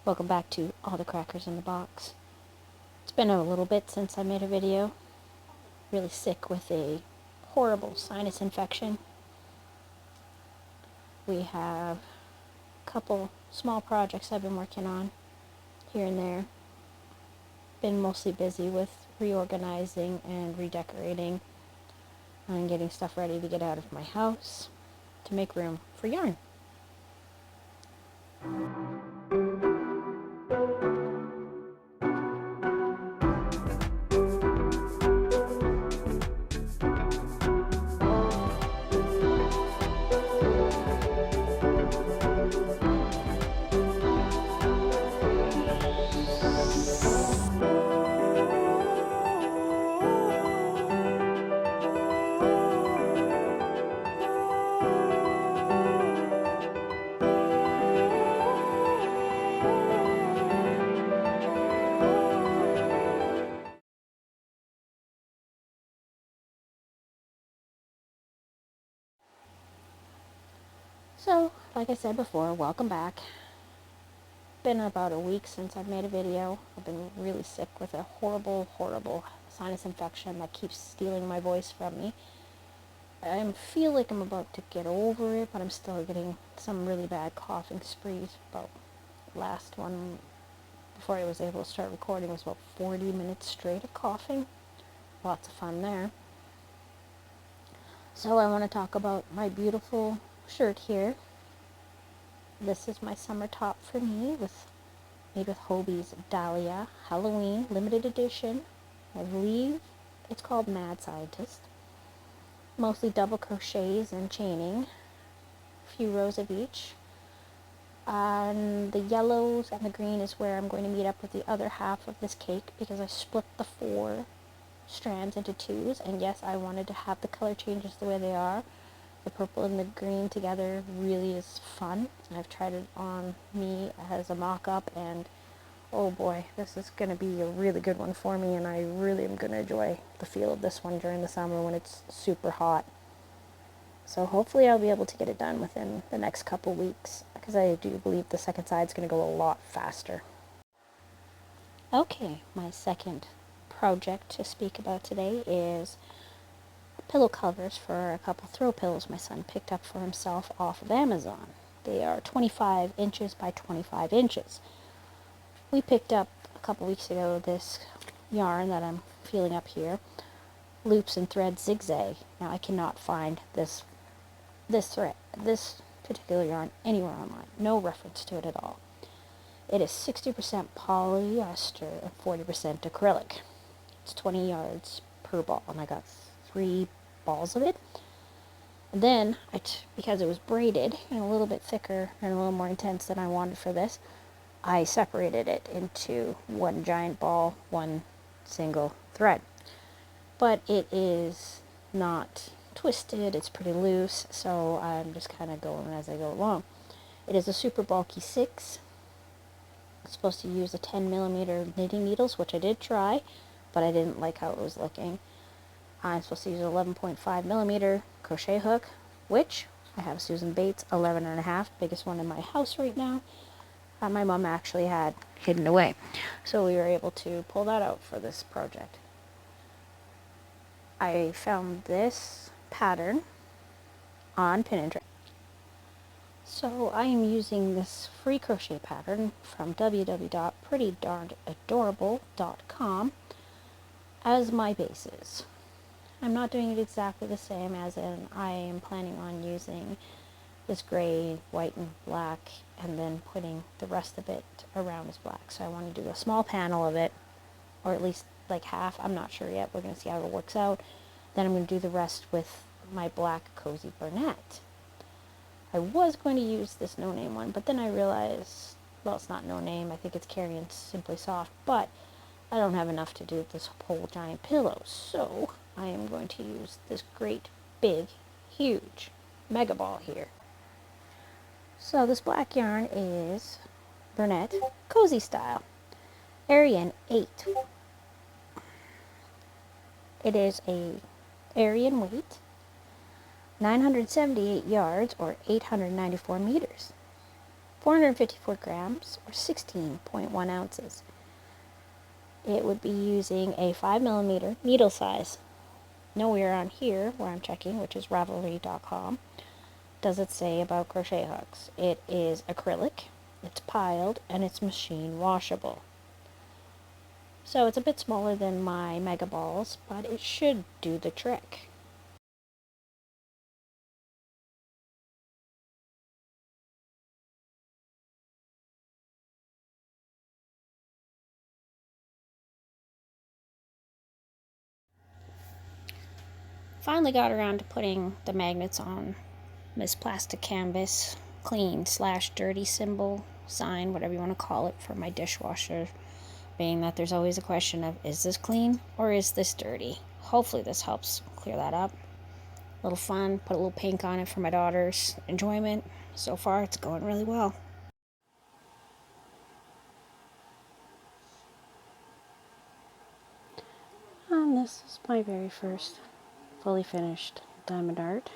Welcome back to All the Crackers in the Box. It's been a little bit since I made a video. Really sick with a horrible sinus infection. We have a couple small projects I've been working on here and there. Been mostly busy with reorganizing and redecorating and getting stuff ready to get out of my house to make room for yarn. So, like I said before, welcome back. Been about a week since I've made a video. I've been really sick with a horrible sinus infection that keeps stealing my voice from me. I feel like I'm about to get over it, but I'm still getting some really bad coughing sprees. About last one, before I was able to start recording, was about 40 minutes straight of coughing. Lots of fun there. So I want to talk about my beautiful shirt here. This is my summer top for me, made with Hobbies Dahlia Halloween limited edition. I believe it's called Mad Scientist. Mostly double crochets and chaining, a few rows of each. And the yellows and the green is where I'm going to meet up with the other half of this cake, because I split the 4 strands into 2s, and yes, I wanted to have the color changes the way they are. The purple and the green together really is fun. I've tried it on me as a mock-up, and oh boy, this is going to be a really good one for me, and I really am going to enjoy the feel of this one during the summer when it's super hot. So hopefully I'll be able to get it done within the next couple weeks, because I do believe the second side's going to go a lot faster. Okay, my second project to speak about today is pillow covers for a couple throw pillows my son picked up for himself off of Amazon. They are 25 inches by 25 inches. We picked up a couple weeks ago this yarn that I'm feeling up here, Loops and Thread Zigzag. Now I cannot find this particular yarn anywhere online. No reference to it at all. It is 60% polyester and 40% acrylic. It's 20 yards per ball, and I got 3 balls of it. And then, because it was braided and a little bit thicker and a little more intense than I wanted for this, I separated it into 1 giant ball, 1 single thread. But it is not twisted, it's pretty loose, so I'm just kind of going as I go along. It is a super bulky 6. It's supposed to use a 10mm knitting needles, which I did try, but I didn't like how it was looking. I'm supposed to use an 11.5mm crochet hook, which I have Susan Bates 11.5, biggest one in my house right now. My mom actually had hidden away, so we were able to pull that out for this project. I found this pattern on Pinterest. So I am using this free crochet pattern from www.prettydarnadorable.com as my basis. I'm not doing it exactly the same, as in I am planning on using this gray, white, and black, and then putting the rest of it around as black. So I want to do a small panel of it, or at least like half. I'm not sure yet. We're going to see how it works out. Then I'm going to do the rest with my black cozy Bernat. I was going to use this no name one, but then I realized, well, it's not no name. I think it's Carrying Simply Soft, but I don't have enough to do this whole giant pillow, so I am going to use this great, big, huge mega ball here. So this black yarn is Bernat Cozy Style, Arian 8. It is a Arian weight, 978 yards or 894 meters. 454 grams or 16.1 ounces. It would be using a 5mm needle size. Nowhere on here, where I'm checking, which is Ravelry.com, does it say about crochet hooks. It is acrylic, it's piled, and it's machine washable. So it's a bit smaller than my Mega Balls, but it should do the trick. Finally got around to putting the magnets on this plastic canvas, clean / dirty symbol, sign, whatever you want to call it, for my dishwasher, being that there's always a question of, is this clean or is this dirty? Hopefully this helps clear that up. A little fun, put a little pink on it for my daughter's enjoyment. So far it's going really well. And this is my very first fully finished diamond art.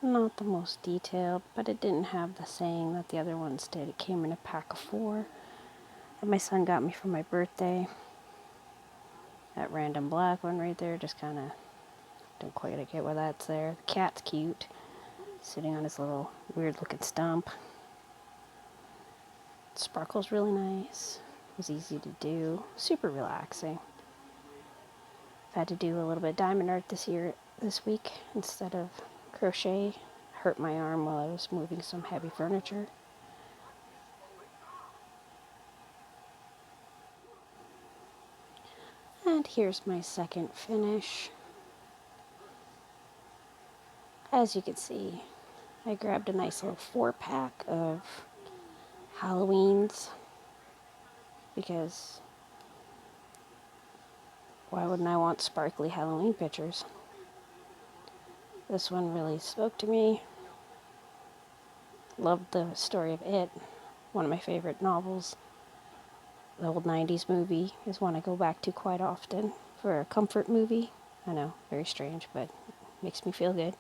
Not the most detailed, but it didn't have the saying that the other ones did. It came in a pack of 4 that my son got me for my birthday. That random black one right there, just kind of don't quite get why that's there. The cat's cute, sitting on his little weird looking stump. Sparkle's really nice. It was easy to do, super relaxing. I've had to do a little bit of diamond art this week instead of crochet. Hurt my arm while I was moving some heavy furniture. And here's my second finish. As you can see, I grabbed a nice little 4-pack of Halloweens because why wouldn't I want sparkly Halloween pictures? This one really spoke to me. Loved the story of It, one of my favorite novels. The old 90s movie is one I go back to quite often for a comfort movie. I know, very strange, but makes me feel good.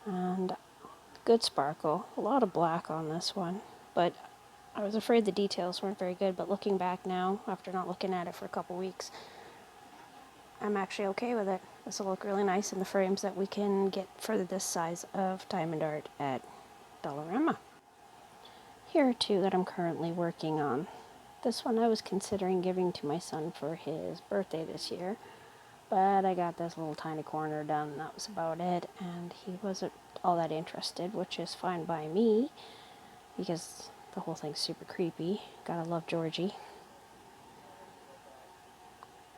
And good sparkle. A lot of black on this one, but I was afraid the details weren't very good, but looking back now, after not looking at it for a couple weeks, I'm actually okay with it. This will look really nice in the frames that we can get for this size of diamond art at Dollarama. Here are 2 that I'm currently working on. This one I was considering giving to my son for his birthday this year, but I got this little tiny corner done and that was about it, and he wasn't all that interested, which is fine by me because the whole thing's super creepy. Gotta love Georgie.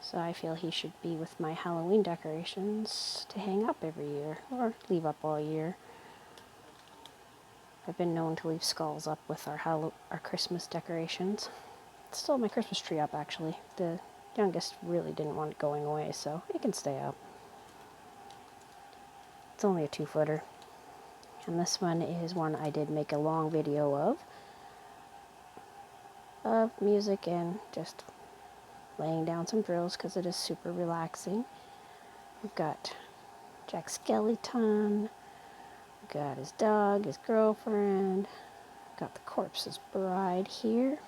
So I feel he should be with my Halloween decorations to hang up every year, or leave up all year. I've been known to leave skulls up with our Christmas decorations. Still my Christmas tree up, actually. The youngest really didn't want it going away, so it can stay up. It's only a 2-footer. And this one is one I did make a long video of music and just laying down some drills because it is super relaxing. We've got Jack Skellington, we've got his dog, his girlfriend, got the corpse's bride here,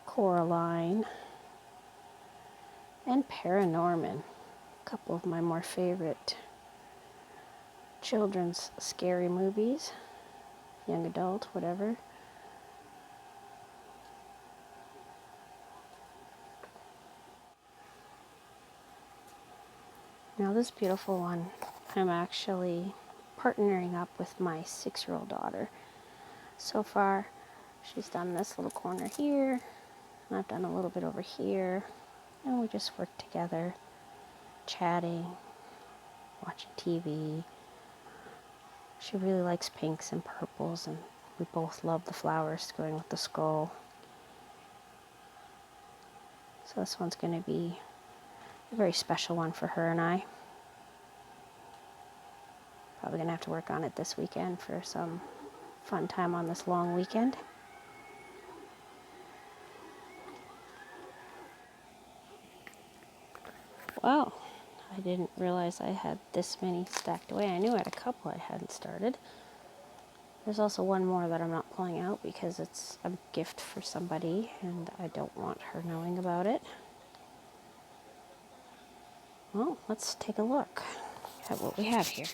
Coraline, and Paranorman. A couple of my more favorite children's scary movies, young adult, whatever. Now this beautiful one, I'm actually partnering up with my 6-year-old daughter. So far, she's done this little corner here, and I've done a little bit over here, and we just work together, chatting, watching TV. She really likes pinks and purples, and we both love the flowers going with the skull. So this one's going to be a very special one for her and I. Probably going to have to work on it this weekend for some fun time on this long weekend. Well, I didn't realize I had this many stacked away. I knew I had a couple I hadn't started. There's also one more that I'm not pulling out because it's a gift for somebody and I don't want her knowing about it. Well, let's take a look at what we have here.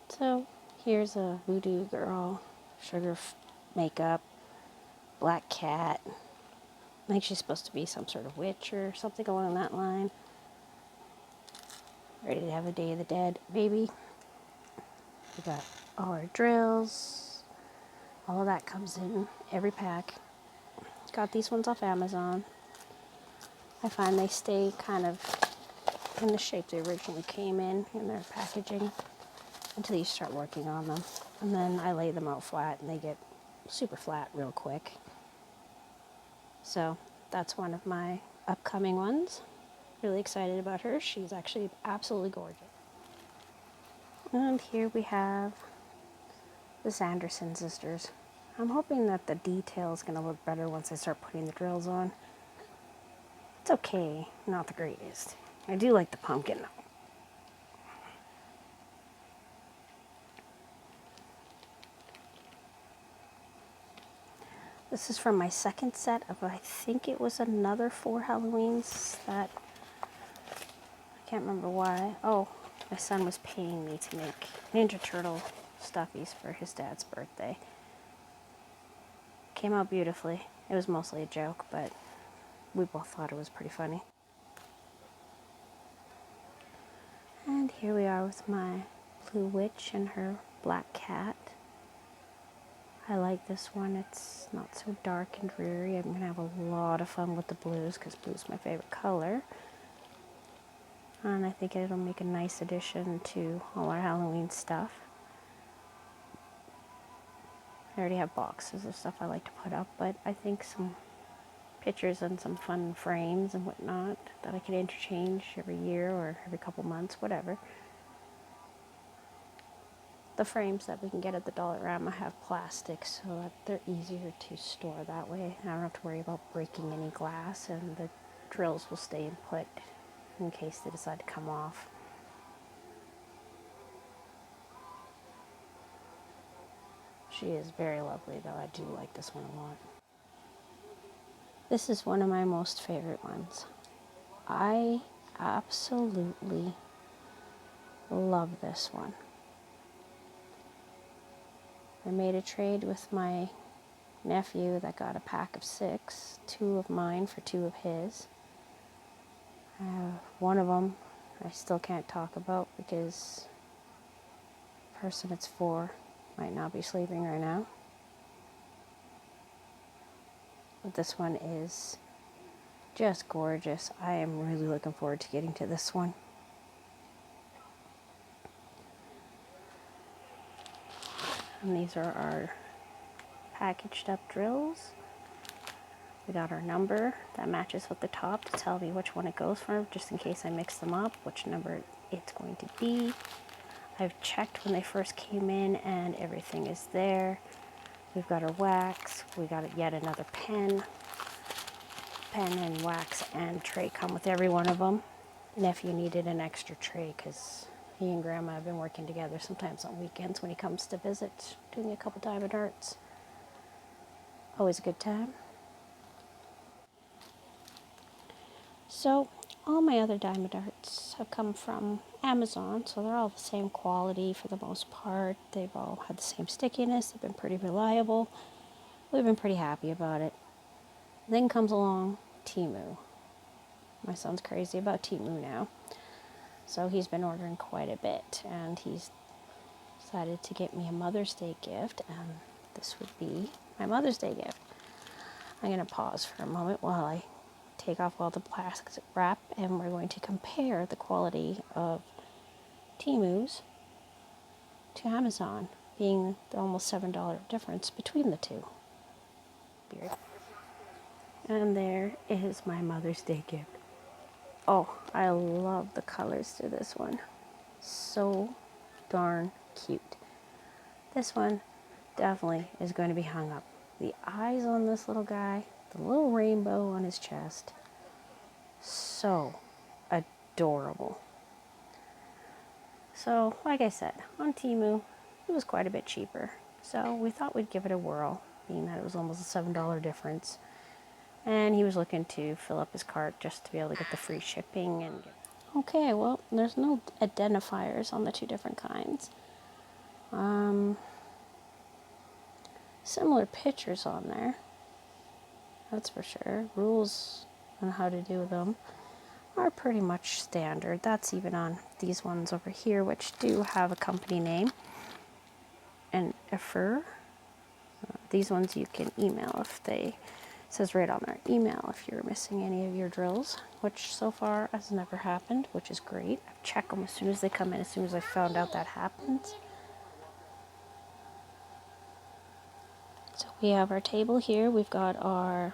So here's a voodoo girl, sugar makeup, black cat. I think she's supposed to be some sort of witch or something along that line. Ready to have a Day of the Dead baby. We got all our drills. All of that comes in every pack. Got these ones off Amazon. I find they stay kind of in the shape they originally came in their packaging until you start working on them. And then I lay them out flat and they get super flat real quick. So that's one of my upcoming ones. Really excited about her. She's actually absolutely gorgeous. And here we have the Sanderson sisters. I'm hoping that the detail is going to look better once I start putting the drills on. It's okay, not the greatest. I do like the pumpkin though. This is from my second set of, I think it was another 4 Halloweens that, I can't remember why. Oh, my son was paying me to make Ninja Turtle stuffies for his dad's birthday. Came out beautifully. It was mostly a joke, but we both thought it was pretty funny. And here we are with my blue witch and her black cat. I like this one. It's not so dark and dreary. I'm going to have a lot of fun with the blues because blue's my favorite color. And I think it'll make a nice addition to all our Halloween stuff. I already have boxes of stuff I like to put up, but I think some pictures and some fun frames and whatnot that I can interchange every year or every couple months, whatever. The frames that we can get at the Dollarama have plastic so that they're easier to store that way. I don't have to worry about breaking any glass, and the drills will stay in put in case they decide to come off. She is very lovely though. I do like this one a lot. This is one of my most favorite ones. I absolutely love this one. I made a trade with my nephew that got a pack of 6, 2 of mine for 2 of his. One of them I still can't talk about because the person it's for might not be sleeping right now. But this one is just gorgeous. I am really looking forward to getting to this one. And these are our packaged up drills. We got our number that matches with the top to tell me which one it goes for, just in case I mix them up, which number it's going to be. I've checked when they first came in and everything is there. We've got our wax, we got yet another pen. Pen and wax and tray come with every one of them. Nephew needed an extra tray because he and Grandma have been working together sometimes on weekends when he comes to visit, doing a couple diamond arts. Always a good time. So all my other diamond arts have come from Amazon, so they're all the same quality for the most part. They've all had the same stickiness. They've been pretty reliable. We've been pretty happy about it. Then comes along Temu. My son's crazy about Temu now. So he's been ordering quite a bit, and he's decided to get me a Mother's Day gift, and this would be my Mother's Day gift. I'm going to pause for a moment while I take off all the plastic wrap, and we're going to compare the quality of Temu's to Amazon, being the almost $7 difference between the two. And there is my Mother's Day gift. Oh, I love the colors to this one. So darn cute. This one definitely is going to be hung up. The eyes on this little guy, the little rainbow on his chest. So adorable. So, like I said, on Temu, it was quite a bit cheaper. So we thought we'd give it a whirl, being that it was almost a $7 difference. And he was looking to fill up his cart just to be able to get the free shipping. And okay, well, there's no identifiers on the two different kinds. Similar pictures on there, that's for sure. Rules on how to do them are pretty much standard. That's even on these ones over here, which do have a company name and a fur. These ones you can email if they, says right on their email if you're missing any of your drills, which so far has never happened, which is great. I check them as soon as they come in, as soon as I found out that happens. So we have our table here. We've got our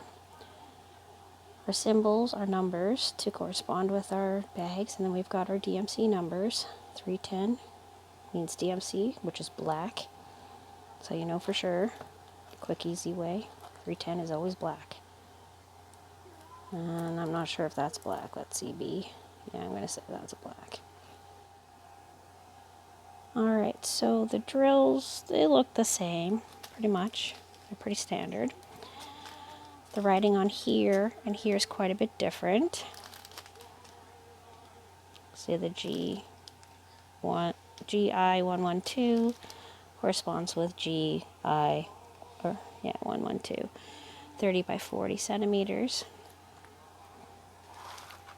symbols, our numbers to correspond with our bags, and then we've got our DMC numbers. 310 means DMC, which is black, so you know for sure. Quick, easy way. 310 is always black. And I'm not sure if that's black. Let's see, B. Yeah, I'm going to say that's black. Alright, so the drills, they look the same, pretty much. They're pretty standard. The writing on here and here is quite a bit different. See the GI112 corresponds with GI, 112, 30 by 40 centimeters.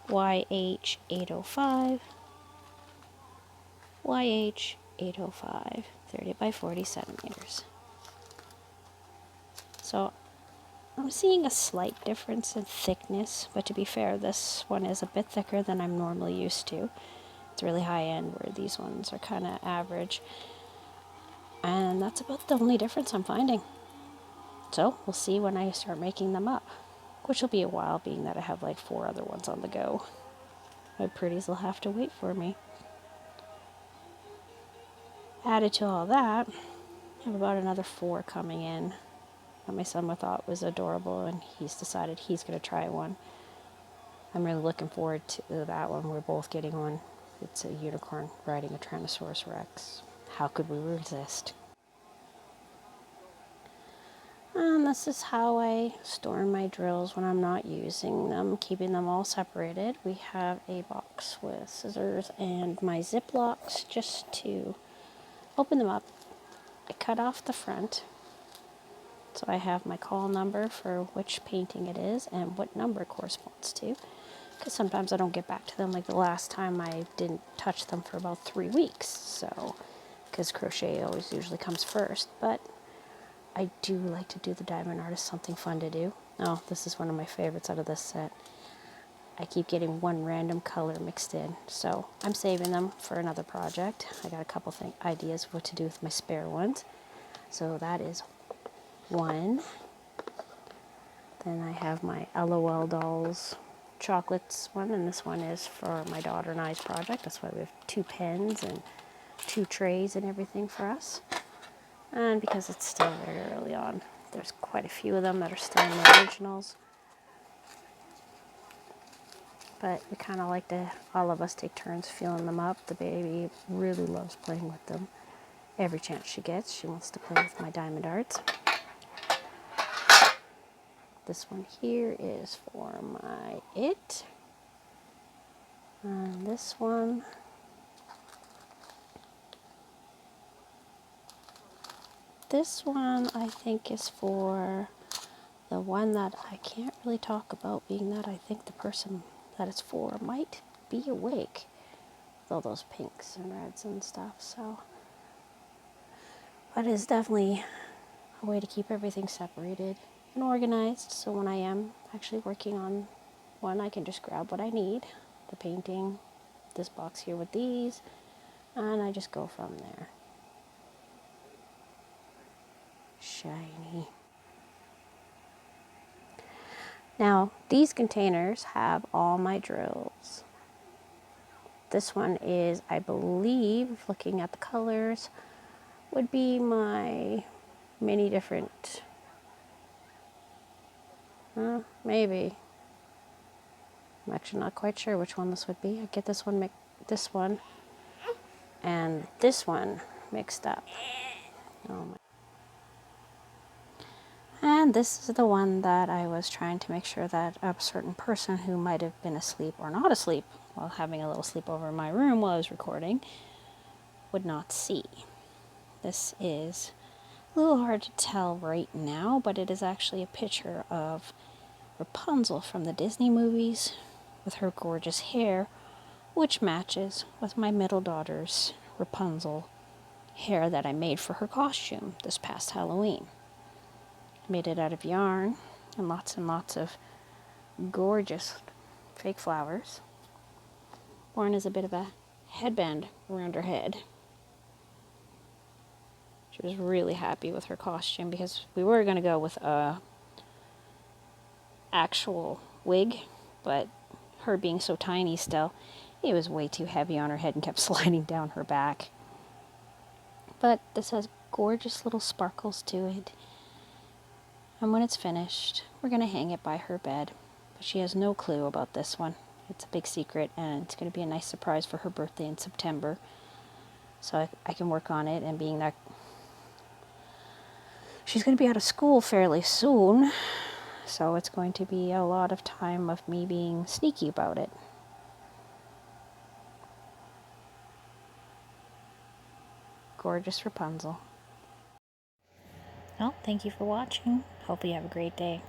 YH805, YH805, 30 by 40 centimeters. So I'm seeing a slight difference in thickness, but to be fair, this one is a bit thicker than I'm normally used to. It's really high end, where these ones are kind of average. And that's about the only difference I'm finding. So we'll see when I start making them up, which will be a while, being that I have like 4 other ones on the go. My pretties will have to wait for me. Added to all that, I have about another 4 coming in that my son thought was adorable, and he's decided he's going to try one. I'm really looking forward to that one. We're both getting one. It's a unicorn riding a Tyrannosaurus Rex. How could we resist? And this is how I store my drills when I'm not using them, keeping them all separated. We have a box with scissors and my Ziplocs just to open them up. I cut off the front. So I have my call number for which painting it is and what number it corresponds to. Because sometimes I don't get back to them. Like the last time I didn't touch them for about 3 weeks. So, because crochet always usually comes first. But I do like to do the diamond art as something fun to do. Oh, this is one of my favorites out of this set. I keep getting one random color mixed in. So I'm saving them for another project. I got a couple ideas of what to do with my spare ones. So that is one. Then I have my LOL Dolls chocolates one, and this one is for my daughter and I's project. That's why we have 2 pens and 2 trays and everything for us. And because it's still very early on, there's quite a few of them that are still in the originals. But we kind of like to, all of us take turns filling them up. The baby really loves playing with them. Every chance she gets, she wants to play with my diamond arts. This one here is for my it. And this one, I think is for the one that I can't really talk about, being that I think the person that it's for might be awake with all those pinks and reds and stuff. So, but it's definitely a way to keep everything separated and organized, so when I am actually working on one, I can just grab what I need, the painting, this box here with these, and I just go from there. Shiny. Now, these containers have all my drills. This one is, I believe, looking at the colors, would be my many different Maybe. I'm actually not quite sure which one this would be. I get this one, and this one mixed up. Oh my. And this is the one that I was trying to make sure that a certain person who might have been asleep or not asleep while having a little sleepover in my room while I was recording would not see. This is a little hard to tell right now, but it is actually a picture of Rapunzel from the Disney movies with her gorgeous hair, which matches with my middle daughter's Rapunzel hair that I made for her costume this past Halloween. I made it out of yarn and lots of gorgeous fake flowers, worn as a bit of a headband around her head. She was really happy with her costume because we were going to go with a actual wig, but her being so tiny still, it was way too heavy on her head and kept sliding down her back. But this has gorgeous little sparkles to it. And when it's finished, we're going to hang it by her bed. But she has no clue about this one. It's a big secret, and it's going to be a nice surprise for her birthday in September. So I can work on it, and being that she's going to be out of school fairly soon, so it's going to be a lot of time of me being sneaky about it. Gorgeous Rapunzel. Well, thank you for watching. Hope you have a great day.